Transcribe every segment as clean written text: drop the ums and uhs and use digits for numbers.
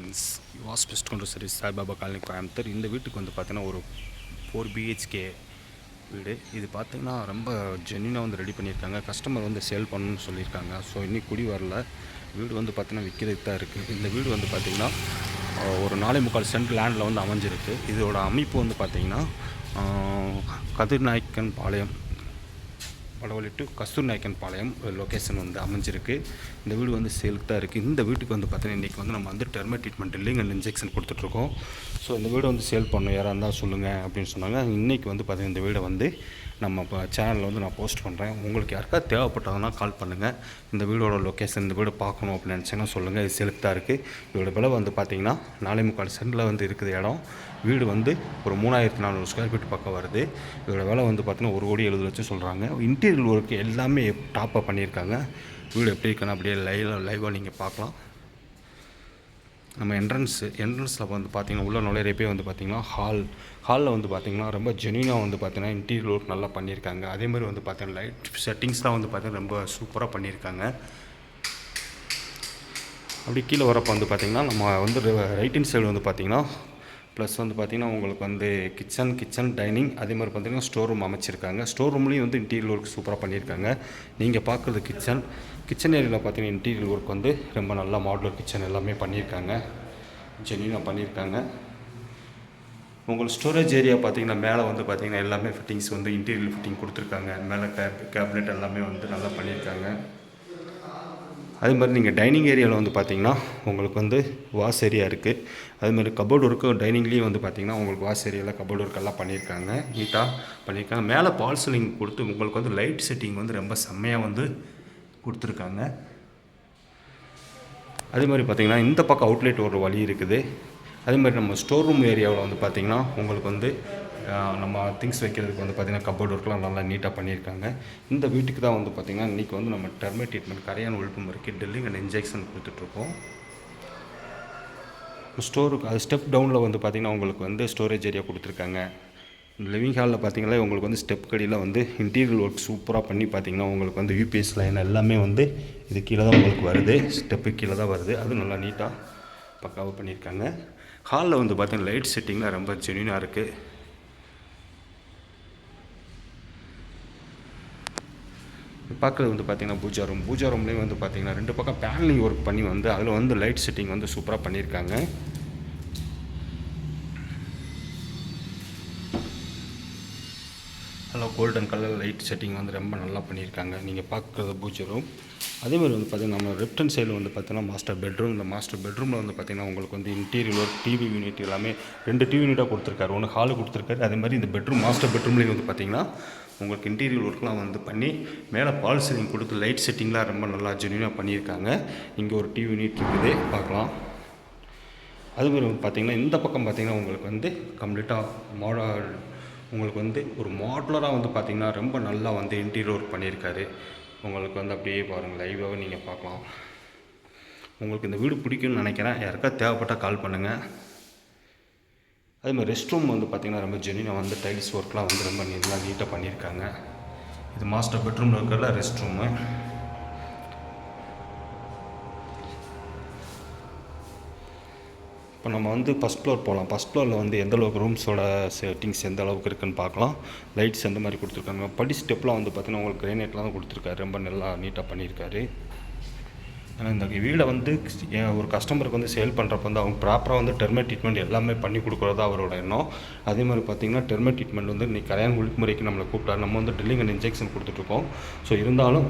Friends, Vas pest control service Saibaba colony Coimbatore. இந்த வீட்டுக்கு வந்து பார்த்தீங்கன்னா ஒரு 4 பிஹெச்கே வீடு. இது பார்த்தீங்கன்னா ரொம்ப ஜென்யூனாக வந்து ரெடி பண்ணியிருக்காங்க. கஸ்டமர் வந்து சேல் பண்ணணும்னு சொல்லியிருக்காங்க. ஸோ இன்னும் குடி வரல. வீடு வந்து பார்த்தீங்கன்னா விற்கிறதுக்கு தான் இருக்குது. இந்த வீடு வந்து பார்த்திங்கன்னா ஒரு 4.25 சென்ட் லேண்டில் வந்து அமைஞ்சிருக்கு. இதோட அமைப்பு வந்து பார்த்திங்கன்னா கதிர்நாயக்கன் பாளையம் வடவழி to Kasthuri Nayakkan Palayam location வந்து அமைஞ்சிருக்கு. இந்த வீடு வந்து சேலுக்கு தான் இருக்குது. இந்த வீட்டுக்கு வந்து பார்த்தீங்கன்னா இன்றைக்கி வந்து நம்ம வந்து டெர்மேட் ட்ரீட்மெண்ட் இல்லைங்க இன்ஜெக்ஷன் கொடுத்துட்ருக்கோம். ஸோ இந்த வீடை வந்து சேல் பண்ணணும், யாராக இருந்தால் சொல்லுங்கள் அப்படின்னு சொன்னாங்க. இன்றைக்கி வந்து பார்த்திங்கன்னா இந்த வீடை வந்து நம்ம இப்போ சேனலில் வந்து நான் போஸ்ட் பண்ணுறேன். உங்களுக்கு யாருக்கா தேவைப்பட்டதுன்னா கால் பண்ணுங்கள். இந்த வீடோட லொக்கேஷன், இந்த வீடு பார்க்கணும் அப்படின்னு நினச்சிங்கன்னா சொல்லுங்கள். இது சேலுக்கு தான் இருக்குது. இதோட விலை வந்து பார்த்திங்கன்னா 4.25 சென்டில் வந்து இருக்குது இடம். வீடு வந்து ஒரு 3400 ஸ்கொயர் ஃபீட் பக்கம் வருது. இதோட விலை வந்து பார்த்திங்கன்னா 1,70,00,000 சொல்கிறாங்க. இன்டீரியர் ஒர்க்கு எல்லாமே டாப்பாக பண்ணியிருக்காங்க. வீடு எப்படி இருக்குன்னா அப்படியே லைவாக நீங்கள் பார்க்கலாம். நம்ம என்ட்ரன்ஸில் வந்து பார்த்திங்கன்னா உள்ள நுழையிறப்பே வந்து பார்த்திங்கன்னா ஹாலில் வந்து பார்த்திங்கன்னா ரொம்ப ஜென்யூனாக வந்து பார்த்திங்கன்னா இன்டீரியர் ஒர்க் நல்லா பண்ணியிருக்காங்க. அதேமாதிரி வந்து பார்த்திங்கன்னா லைட் செட்டிங்ஸ்லாம் வந்து பார்த்திங்கன்னா ரொம்ப சூப்பராக பண்ணியிருக்காங்க. அப்படி கீழே வரப்போ வந்து பார்த்திங்கன்னா நம்ம வந்து ரைட் ஹேண்ட் சைடு வந்து பார்த்திங்கன்னா ப்ளஸ் வந்து பார்த்திங்கன்னா உங்களுக்கு வந்து கிச்சன் டைனிங், அதே மாதிரி பார்த்திங்கன்னா ஸ்டோர் ரூம் அமைச்சிருக்காங்க. ஸ்டோர் ரூம்லேயும் வந்து இன்டீரியர் ஒர்க் சூப்பராக பண்ணியிருக்காங்க. நீங்கள் பார்க்குறது கிச்சன் ஏரியாவில் பார்த்திங்கன்னா இன்டீரியர் ஒர்க் வந்து ரொம்ப நல்லா மாடுலர் கிச்சன் எல்லாமே பண்ணியிருக்காங்க, ஜென்யூனாக பண்ணியிருக்காங்க. உங்களுக்கு ஸ்டோரேஜ் ஏரியா பார்த்திங்கன்னா மேலே வந்து பார்த்திங்கன்னா எல்லாமே ஃபிட்டிங்ஸ் வந்து இன்டீரியர் ஃபிட்டிங் கொடுத்துருக்காங்க. மேலே கேபினெட் எல்லாமே வந்து நல்லா பண்ணியிருக்காங்க. அதே மாதிரி நீங்கள் டைனிங் ஏரியாவில் வந்து பார்த்திங்கன்னா உங்களுக்கு வந்து வாஷ் ஏரியா இருக்குது. அதுமாதிரி கபோர்டு ஒர்க்கு டைனிங்லேயும் வந்து பார்த்திங்கன்னா உங்களுக்கு வாஷ் ஏரியாவில் கபோர்டு ஒர்க்கெல்லாம் பண்ணியிருக்காங்க, நீட்டாக பண்ணியிருக்காங்க. மேலே பால் சீலிங் கொடுத்து உங்களுக்கு வந்து லைட் செட்டிங் வந்து ரொம்ப செம்மையாக வந்து கொடுத்துருக்காங்க. அதே மாதிரி பார்த்திங்கன்னா இந்த பக்கம் அவுட்லெட் ஒரு வழி இருக்குது. அதே மாதிரி நம்ம ஸ்டோர் ரூம் ஏரியாவில் வந்து பார்த்திங்கன்னா உங்களுக்கு வந்து நம்ம திங்ஸ் வைக்கிறதுக்கு வந்து பார்த்திங்கன்னா கபோர்டு ஒர்க்லாம் நல்லா நீட்டாக பண்ணியிருக்காங்க. இந்த வீட்டுக்கு தான் வந்து பார்த்திங்கன்னா இன்றைக்கி வந்து நம்ம டெர்மேட் ட்ரீட்மெண்ட் கரையான் ஒழிப்பு முறைக்கு ட்ரில்லிங் அண்ட் இன்ஜெக்ஷன் கொடுத்துட்ருக்கோம். ஸ்டோருக்கு அது ஸ்டெப் டவுனில் வந்து பார்த்திங்கன்னா உங்களுக்கு வந்து ஸ்டோரேஜ் ஏரியா கொடுத்துருக்காங்க. லிவிங் ஹாலில் பார்த்திங்கன்னா உங்களுக்கு வந்து ஸ்டெப் கடியில் வந்து இன்டீரியர் ஒர்க் சூப்பராக பண்ணி பார்த்திங்கன்னா உங்களுக்கு வந்து யூபிஎஸ் லைன் எல்லாமே வந்து இது கீழே தான் உங்களுக்கு வருது, ஸ்டெப்பு கீழே தான் வருது. அது நல்லா நீட்டாக பக்காவாக பண்ணியிருக்காங்க. ஹாலில் வந்து பார்த்திங்கன்னா லைட் செட்டிங்லாம் ரொம்ப ஜென்யூனாக இருக்குது. பார்க்குறது வந்து பார்த்திங்கன்னா பூஜா ரூம்லேயும் வந்து பார்த்திங்கன்னா 2 பக்கம் பேனலிங் ஒர்க் பண்ணி வந்து அதில் வந்து லைட் செட்டிங் வந்து சூப்பராக பண்ணியிருக்காங்க. அதில் கோல்டன் கலர் லைட் செட்டிங் வந்து ரொம்ப நல்லா பண்ணியிருக்காங்க. நீங்கள் பார்க்குறது பூஜா ரூம். அதேமாதிரி வந்து பார்த்திங்கன்னா நம்ம லெஃப்ட் ஹேண்ட் சைடில் வந்து பார்த்திங்கன்னா மாஸ்டர் பெட்ரூம். இந்த மாஸ்டர் பெட்ரூமில் வந்து பார்த்திங்கன்னா உங்களுக்கு வந்து இன்டீரியர் ஒர்க், டிவி யூனிட் எல்லாமே 2 டிவி யூனிட்டாக கொடுத்துருக்காரு. ஒன்று ஹாலு கொடுத்துருக்காரு. அதே மாதிரி இந்த பெட்ரூம் மாஸ்டர் பெட்ரூம்லேயும் வந்து பார்த்திங்கன்னா உங்களுக்கு இன்டீரியர் ஒர்க்லாம் வந்து பண்ணி மேலே பால் சீலிங் கொடுத்து லைட் செட்டிங்லாம் ரொம்ப நல்லா ஜென்யூனாக பண்ணியிருக்காங்க. இங்கே ஒரு டிவி யூனிட் இருக்குது, பார்க்கலாம். அதுமாதிரி வந்து பார்த்திங்கன்னா இந்த பக்கம் பார்த்திங்கன்னா உங்களுக்கு வந்து கம்ப்ளீட்டாக உங்களுக்கு வந்து ஒரு மாடுலராக வந்து பார்த்திங்கன்னா ரொம்ப நல்லா வந்து இன்டீரியர் ஒர்க் பண்ணியிருக்காரு. உங்களுக்கு வந்து அப்படியே பாருங்கள், லைவாகவே நீங்கள் பார்க்கலாம். உங்களுக்கு இந்த வீடு பிடிக்கும்னு நினைக்கிறேன். யாருக்கா தேவைப்பட்டால் கால் பண்ணுங்கள். அதேமாதிரி ரெஸ்ட் ரூம் வந்து பார்த்திங்கன்னா ரொம்ப ஜென்யூனாக வந்து டைல்ஸ் ஒர்க்லாம் வந்து ரொம்ப நல்லா நீட்டாக பண்ணியிருக்காங்க. இது மாஸ்டர் பெட்ரூமில் இருக்கிற ரெஸ்ட் ரூமு. இப்போ நம்ம வந்து ஃபஸ்ட் ஃப்ளோர் போகலாம். ஃபஸ்ட் ஃப்ளோரில் வந்து எந்த அளவுக்கு ரூம்ஸோட செட்டிங்ஸ் எந்த அளவுக்கு இருக்குதுன்னு பார்க்கலாம். லைட்ஸ் எந்த மாதிரி கொடுத்துருக்காங்க. படி ஸ்டெப்லாம் வந்து பார்த்திங்கன்னா உங்களுக்கு கிரேனைட்லாம் தான் கொடுத்துருக்காரு. ரொம்ப நல்லா நீட்டாக பண்ணியிருக்காரு. இந்த வீடை வந்து ஒரு கஸ்டமருக்கு வந்து சேல் பண்ணுறப்ப வந்து அவங்க ப்ராப்பராக வந்து டெர்மேட் ட்ரீட்மெண்ட் எல்லாமே பண்ணி கொடுக்குறது அவரோட எண்ணம். அதே மாதிரி பார்த்திங்கன்னா டெர்மேட் ட்ரீட்மெண்ட் வந்து இன்றைக்கி கரையான் ஒழிப்புமுறைக்கு நம்மளை கூப்பிட்டாரு. நம்ம வந்து ட்ரில்லிங் அண்ட் இன்ஜெக்ஷன் கொடுத்துட்ருக்கோம். ஸோ இருந்தாலும்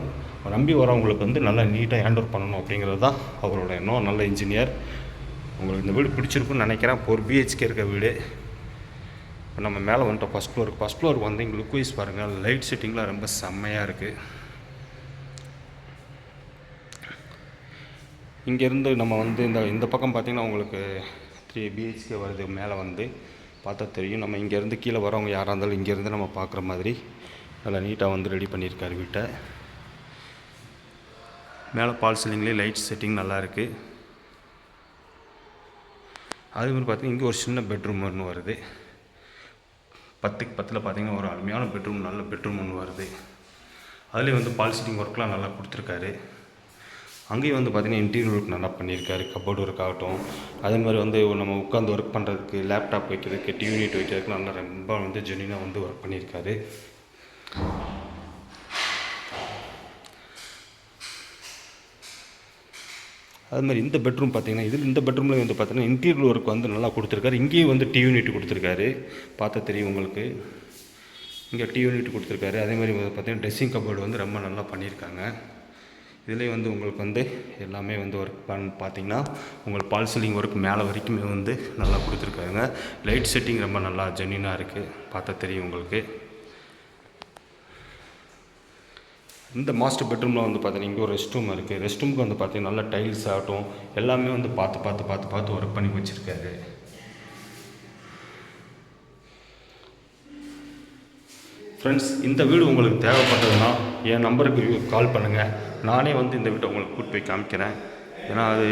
நம்பி வரவங்களுக்கு வந்து நல்லா நீட்டாக ஹேண்ட் ஓவர் பண்ணணும் அப்படிங்கிறது தான் அவரோட எண்ணம். நல்ல இன்ஜினியர். உங்களுக்கு இந்த வீடு பிடிச்சிருக்குன்னு நினைக்கிறேன். 4 பிஹெச்கே இருக்க வீடு. இப்போ நம்ம மேலே வந்துட்டோம் ஃபஸ்ட் ஃப்ளோருக்கு வந்து இங்கே லுக் வைஸ் பாருங்கள், லைட் செட்டிங்லாம் ரொம்ப செம்மையாக இருக்குது. இங்கேருந்து நம்ம வந்து இந்த பக்கம் பார்த்திங்கன்னா உங்களுக்கு 3 பிஹெச்கே வருது. மேலே வந்து பார்த்தா தெரியும். நம்ம இங்கேருந்து கீழே வரவங்க யாராக இருந்தாலும் இங்கேருந்து நம்ம பார்க்குற மாதிரி நல்லா நீட்டாக வந்து ரெடி பண்ணியிருக்காரு வீட்டை. மேலே பால் சீலிங்லேயே லைட் செட்டிங் நல்லா இருக்குது. அதுமாதிரி பார்த்திங்கன்னா இங்கே ஒரு சின்ன பெட்ரூம் ஒன்று வருது. 10க்கு 10 பார்த்திங்கன்னா ஒரு அருமையான பெட்ரூம், நல்ல பெட்ரூம் ஒன்று வருது. அதுலேயும் வந்து பால் சீலிங் ஒர்க்லாம் நல்லா கொடுத்துருக்காரு. அங்கேயும் வந்து பார்த்திங்கன்னா இன்டீரியர் ஒர்க் நல்லா பண்ணியிருக்காரு. கப்போர்டு ஒர்க் ஆகட்டும், அதே மாதிரி வந்து நம்ம உட்காந்து ஒர்க் பண்ணுறதுக்கு, லேப்டாப் வைக்கிறதுக்கு, டிவி யூனிட் வைக்கிறதுக்கு நல்லா ரொம்ப வந்து ஜென்யூனாக வந்து ஒர்க் பண்ணியிருக்காரு. அது மாதிரி இந்த பெட்ரூம் பார்த்திங்கன்னா இந்த பெட்ரூமில் வந்து பார்த்திங்கன்னா இன்டீரியர் ஒர்க் வந்து நல்லா கொடுத்துருக்காரு. இங்கேயும் வந்து டிவி யூனிட் கொடுத்துருக்காரு, பார்த்தா தெரியும் உங்களுக்கு. இங்கே டிவி யூனிட் கொடுத்துருக்காரு. அதே மாதிரி வந்து பார்த்திங்கன்னா ட்ரெஸ்ஸிங் கப்போர்டு வந்து ரொம்ப நல்லா பண்ணியிருக்காங்க. இதுலேயே வந்து உங்களுக்கு வந்து எல்லாமே வந்து ஒர்க் பார்த்திங்கன்னா உங்களுக்கு பால் சீலிங் ஒர்க் மேலே வரைக்குமே வந்து நல்லா கொடுத்துருக்காங்க. லைட் செட்டிங் ரொம்ப நல்லா ஜென்யூனாக இருக்குது, பார்த்தா தெரியும் உங்களுக்கு. இந்த மாஸ்டர் பெட்ரூமில் வந்து பார்த்தீங்கன்னா இங்கே ஒரு ரெஸ்ட் ரூம் இருக்குது. ரெஸ்ட் ரூமுக்கு வந்து பார்த்தீங்கன்னா நல்லா டைல்ஸ் ஆகட்டும் எல்லாமே வந்து பார்த்து ஒர்க் பண்ணி வச்சுருக்காரு. ஃப்ரெண்ட்ஸ், இந்த வீடு உங்களுக்கு தேவைப்பட்டதுன்னா என் நம்பருக்கு கால் பண்ணுங்கள். நானே வந்து இந்த வீட்டை உங்களுக்கு கூட்டு போய் காமிக்கிறேன். ஏன்னா அது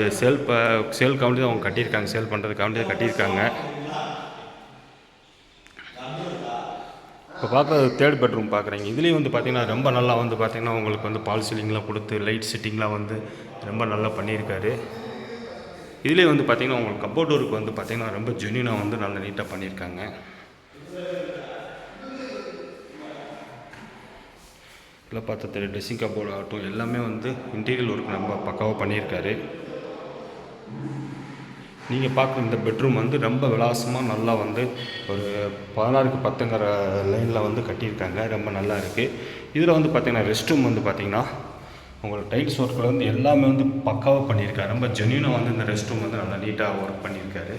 சேல்காண்டி தான் அவங்க கட்டியிருக்காங்க, சேல் பண்ணுறதுக்காண்டி தான் கட்டியிருக்காங்க. இப்போ பார்க்குறது தேர்ட் பெட்ரூம் பார்க்குறீங்க. இதுலேயும் வந்து பார்த்திங்கன்னா ரொம்ப நல்லா வந்து பார்த்திங்கன்னா உங்களுக்கு வந்து பால் சீலிங்லாம் கொடுத்து லைட் செட்டிங்லாம் வந்து ரொம்ப நல்லா பண்ணியிருக்காரு. இதுலேயே வந்து பார்த்திங்கன்னா உங்களுக்கு கப்போர்ட் ஒர்க் வந்து பார்த்திங்கன்னா ரொம்ப ஜென்யூனாக வந்து நல்லா நீட்டாக பண்ணியிருக்காங்க. இல்லை பார்த்தா தெரியும், ட்ரெஸ்ஸிங் கப்போர்ட் ஆகட்டும் எல்லாமே வந்து இன்டீரியர் ஒர்க் ரொம்ப பக்காவாக பண்ணியிருக்காரு. நீங்கள் பார்க்குற இந்த பெட்ரூம் வந்து ரொம்ப விலாசமாக நல்லா வந்து ஒரு 16க்கு 10ங்கிற லைனில் வந்து கட்டியிருக்காங்க. ரொம்ப நல்லா இருக்குது. இதில் வந்து பார்த்திங்கன்னா ரெஸ்ட் ரூம் வந்து பார்த்திங்கன்னா உங்களுக்கு டைல்ஸ் ஒர்க்கில் வந்து எல்லாமே வந்து பக்காவாக பண்ணியிருக்காரு. ரொம்ப ஜென்யூனாக வந்து இந்த ரெஸ்ட் ரூம் வந்து நல்லா நீட்டாக ஒர்க் பண்ணியிருக்காரு.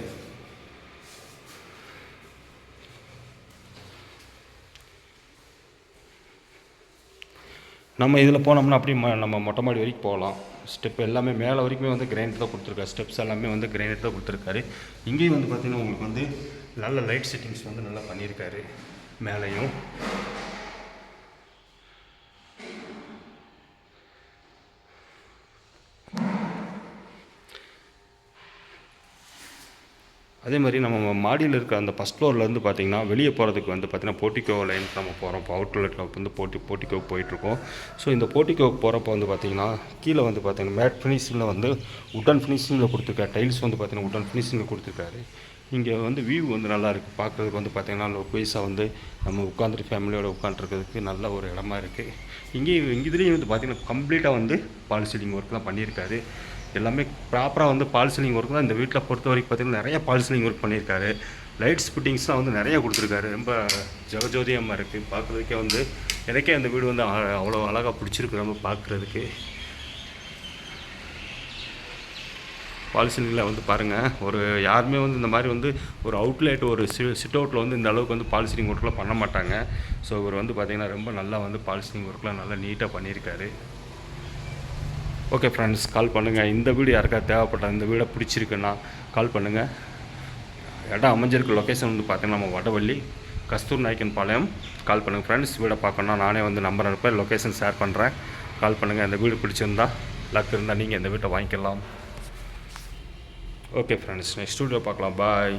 நம்ம இதில் போனோம்னா அப்படி நம்ம மொட்டை மாடி வரைக்கும் போகலாம். ஸ்டெப் எல்லாமே மேலே வரைக்குமே வந்து கிரைனைட் தான் கொடுத்துருக்காரு. ஸ்டெப்ஸ் எல்லாமே வந்து கிரைனைட் தான் கொடுத்துருக்காரு. இங்கேயும் வந்து பார்த்திங்கன்னா உங்களுக்கு வந்து நல்ல லைட் செட்டிங்ஸ் வந்து நல்லா பண்ணியிருக்காரு மேலேயும். அதே மாதிரி நம்ம மாடியில் இருக்க அந்த ஃபஸ்ட் ஃப்ளோர்லேருந்து பார்த்திங்கன்னா வெளியே போகிறதுக்கு வந்து பார்த்திங்கன்னா போர்ட்டிகோ லைனுக்கு நம்ம போகிறோம். இப்போ அவுட்லெட்டில் வந்து போர்ட்டிகோவுக்கு போயிட்டுருக்கோம். ஸோ இந்த போர்ட்டிகோவுக்கு போகிறப்போ வந்து பார்த்திங்கன்னா கீழே வந்து பார்த்திங்கன்னா மேட் ஃபினிஷிங்கில் வந்து உட்டன் ஃபினிஷிங்கில் கொடுத்துருக்காரு. டைல்ஸ் வந்து பார்த்திங்கன்னா உட்டன் ஃபினிஷிங்கில் கொடுத்துருக்காரு. இங்கே வந்து வியூ வந்து நல்லாயிருக்கு பார்க்குறதுக்கு. வந்து பார்த்திங்கன்னா லொக்கேஸாக வந்து நம்ம உட்காந்துட்டு ஃபேமிலியோடு உட்காந்துருக்கிறதுக்கு நல்ல ஒரு இடமா இருக்குது. இதுலேயும் வந்து பார்த்திங்கன்னா கம்ப்ளீட்டாக வந்து பால் சீலிங் ஒர்க் தான் பண்ணியிருக்காரு. எல்லாமே ப்ராப்பராக வந்து பால் சீலிங் ஒர்க் தான் இந்த வீட்டில் பொறுத்த வரைக்கும் பார்த்திங்கன்னா நிறைய பால் சீலிங் ஒர்க் பண்ணியிருக்காரு. லைட்ஸ் ஃபிட்டிங்ஸ்லாம் வந்து நிறைய கொடுத்துருக்காரு. ரொம்ப ஜகஜோதியமாக இருக்குது பார்க்குறதுக்கே. வந்து எனக்கே அந்த வீடு வந்து அவ்வளோ அழகாக பிடிச்சிருக்கு ரொம்ப பார்க்குறதுக்கு. பால் சீலிங்கில் வந்து பாருங்கள், ஒரு யாருமே வந்து இந்த மாதிரி வந்து ஒரு அவுட்லெட் ஒரு சிட் அவுட்டில் வந்து இந்த அளவுக்கு வந்து பால் சீலிங் ஒர்க்லாம் பண்ண மாட்டாங்க. ஸோ இவர் வந்து பார்த்திங்கன்னா ரொம்ப நல்லா வந்து பால் சீலிங் ஒர்க்லாம் நல்லா நீட்டாக பண்ணியிருக்காரு. ஓகே ஃப்ரெண்ட்ஸ், கால் பண்ணுங்கள். இந்த வீடு யாருக்காவது தேவைப்பட்டால், இந்த வீடை பிடிச்சிருக்குன்னா கால் பண்ணுங்கள். இடம் அமைஞ்சிருக்க லொக்கேஷன் வந்து பார்த்திங்கன்னா நம்ம வடவள்ளி கஸ்தூர் நாயக்கன் பாளையம். கால் பண்ணுங்கள் ஃப்ரெண்ட்ஸ். வீடை பார்க்கணுன்னா நானே வந்து நம்பர் அனுப்பேன், லொக்கேஷன் ஷேர் பண்ணுறேன். கால் பண்ணுங்கள். இந்த வீடு பிடிச்சிருந்தா லக் இருந்தால் நீங்கள் இந்த வீட்டை வாங்கிக்கலாம். ஓகே ஃப்ரெண்ட்ஸ், நெக்ஸ்ட் வீடியோ பார்க்கலாம். பாய்.